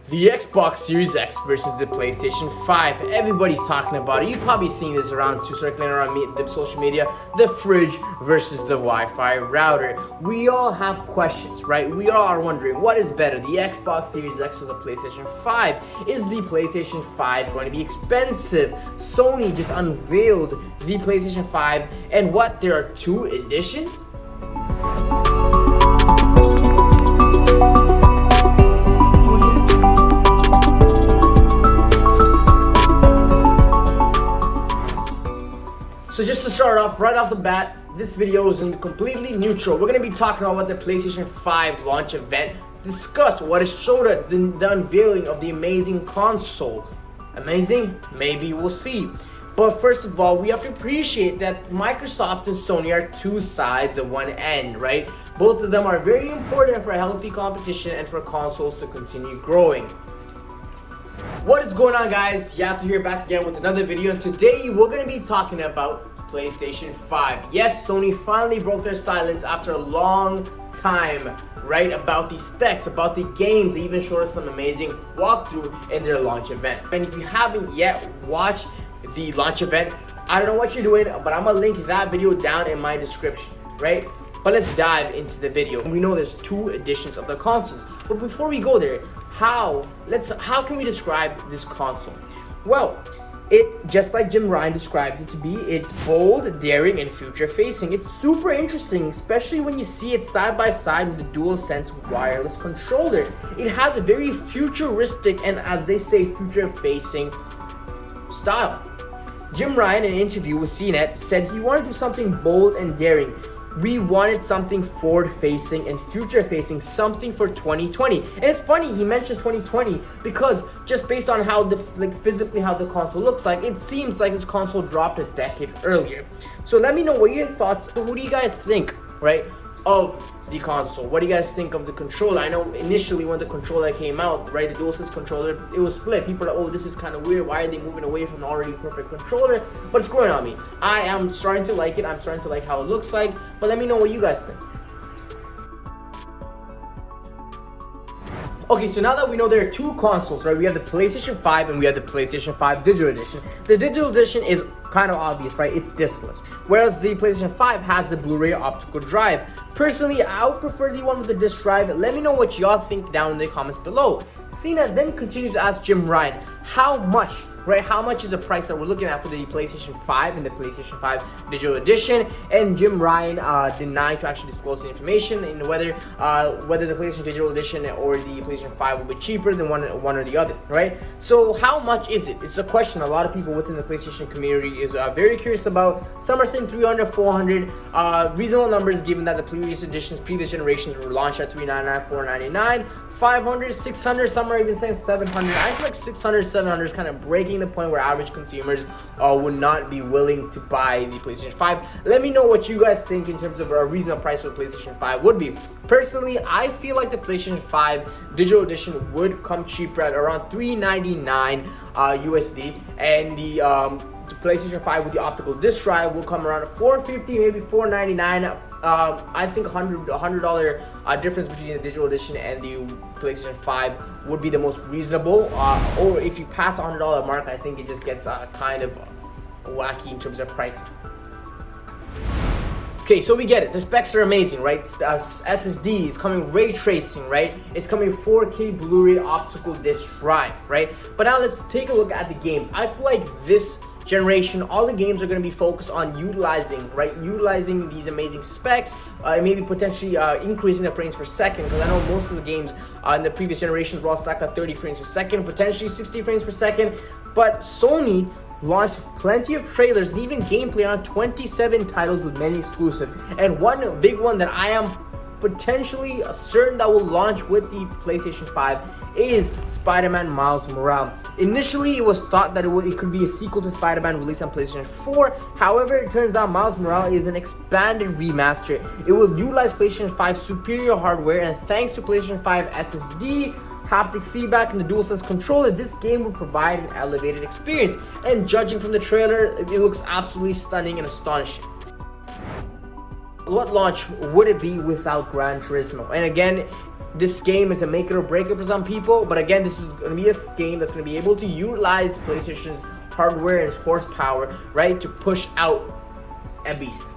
The Xbox Series X versus the PlayStation 5. Everybody's talking about it. You've probably seen this around too, circling around the social media. The fridge versus the Wi-Fi router. We all have questions, right? We all are wondering, what is better, the Xbox Series X or the PlayStation 5? Is the PlayStation 5 going to be expensive? Sony just unveiled the PlayStation 5, and what, there are two editions? So just to start off, right off the bat, this video is going to be completely neutral. We're going to be talking about what the PlayStation 5 launch event discussed, what it showed us, the unveiling of the amazing console. Amazing? Maybe we'll see. But first of all, we have to appreciate that Microsoft and Sony are two sides of one end, right? Both of them are very important for a healthy competition and for consoles to continue growing. What is going on, guys? You have to hear back again with another video, and today we're going to be talking about PlayStation 5. Yes, Sony finally broke their silence after a long time, right, about the specs, about the games. They even showed us some amazing walkthrough in their launch event. And if you haven't yet watched the launch event, I don't know what you're doing, but I'm gonna link that video down in my description, right? But let's dive into the video. We know there's two editions of the consoles, but before we go there, how can we describe this console? Well, it, just like Jim Ryan described it to be, it's bold, daring, and future-facing. It's super interesting, especially when you see it side by side with the DualSense wireless controller. It has a very futuristic and, as they say, future-facing style. Jim Ryan, in an interview with CNET, said he wanted to do something bold and daring. We wanted something forward-facing and future-facing, something for 2020. And it's funny he mentions 2020 because just based on how physically how the console looks like, it seems like this console dropped a decade earlier. So let me know what your thoughts. What do you guys think, right, of the console? What do you guys think of the controller? I know initially when the controller came out, right, the DualSense controller, it was split. People are like, oh, this is kind of weird. Why are they moving away from the already perfect controller? But it's growing on me. I am starting to like it. I'm starting to like how it looks like. But let me know what you guys think. Okay, so now that we know there are two consoles, right, we have the PlayStation 5 and we have the PlayStation 5 Digital Edition. The Digital Edition is kind of obvious, right? It's discless. Whereas the PlayStation 5 has the Blu-ray optical drive. Personally, I would prefer the one with the disc drive. Let me know what y'all think down in the comments below. Cena then continues to ask Jim Ryan, how much, right? How much is the price that we're looking at for the PlayStation 5 and the PlayStation 5 Digital Edition? And Jim Ryan denied to actually disclose the information in whether the PlayStation Digital Edition or the PlayStation 5 will be cheaper than one or the other, right? So how much is it? It's a question a lot of people within the PlayStation community is very curious about. Some are saying 300, 400, reasonable numbers given that the previous generations were launched at $399, $499, 500, 600, some are even saying 700. I feel like 600, 700 is kind of breaking the point where average consumers would not be willing to buy the PlayStation 5. Let me know what you guys think in terms of a reasonable price for the PlayStation 5 would be. Personally, I feel like the PlayStation 5 Digital Edition would come cheaper at around $399 USD, and the PlayStation 5 with the optical disc drive will come around $450, maybe $499. I think $100 difference between the Digital Edition and the PlayStation 5 would be the most reasonable. Or if you pass the $100 mark, I think it just gets kind of wacky in terms of price. Okay, so we get it. The specs are amazing, right? SSD is coming ray tracing, right? It's coming 4K Blu-ray optical disc drive, right? But now let's take a look at the games. I feel like this generation, all the games are going to be focused on utilizing these amazing specs, maybe potentially increasing the frames per second, because I know most of the games in the previous generations were all stuck at 30 frames per second, potentially 60 frames per second. But Sony launched plenty of trailers and even gameplay on 27 titles with many exclusives, and one big one that I am potentially certain that will launch with the PlayStation 5 is Spider-Man Miles Morales. Initially, it was thought that it could be a sequel to Spider-Man released on PlayStation 4. However, it turns out Miles Morales is an expanded remaster. It will utilize PlayStation 5 superior hardware, and thanks to PlayStation 5 SSD, haptic feedback, and the DualSense controller, this game will provide an elevated experience. And judging from the trailer, it looks absolutely stunning and astonishing. What launch would it be without Gran Turismo? And again, this game is a make it or break it for some people, but again, this is going to be a game that's going to be able to utilize PlayStation's hardware and its horsepower, right, to push out a beast.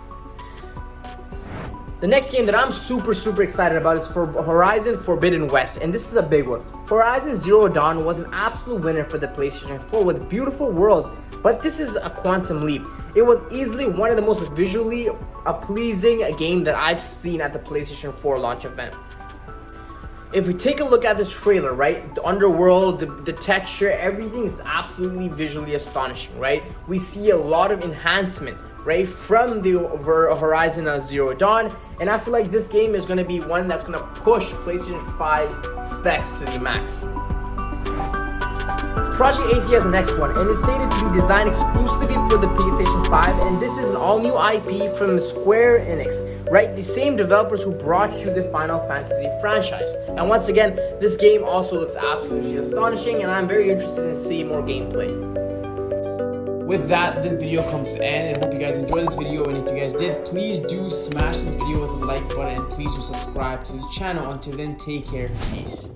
The next game that I'm super excited about is for Horizon Forbidden West, and this is a big one. Horizon Zero Dawn was an absolute winner for the PlayStation 4 with beautiful worlds, but this is a quantum leap. It was easily one of the most visually pleasing game that I've seen at the PlayStation 4 launch event. If we take a look at this trailer, right, the underworld, the texture, everything is absolutely visually astonishing, right? We see a lot of enhancement, right, from the Horizon Zero Dawn, and I feel like this game is going to be one that's going to push PlayStation 5's specs to the max. Project ANTHIA is the next one, and it's stated to be designed exclusively for the PlayStation 5, and this is an all-new IP from Square Enix, right? The same developers who brought you the Final Fantasy franchise. And once again, this game also looks absolutely astonishing, and I'm very interested in seeing more gameplay. With that, this video comes to an end, and I hope you guys enjoyed this video, and if you guys did, please do smash this video with a like button, and please do subscribe to this channel. Until then, take care, peace.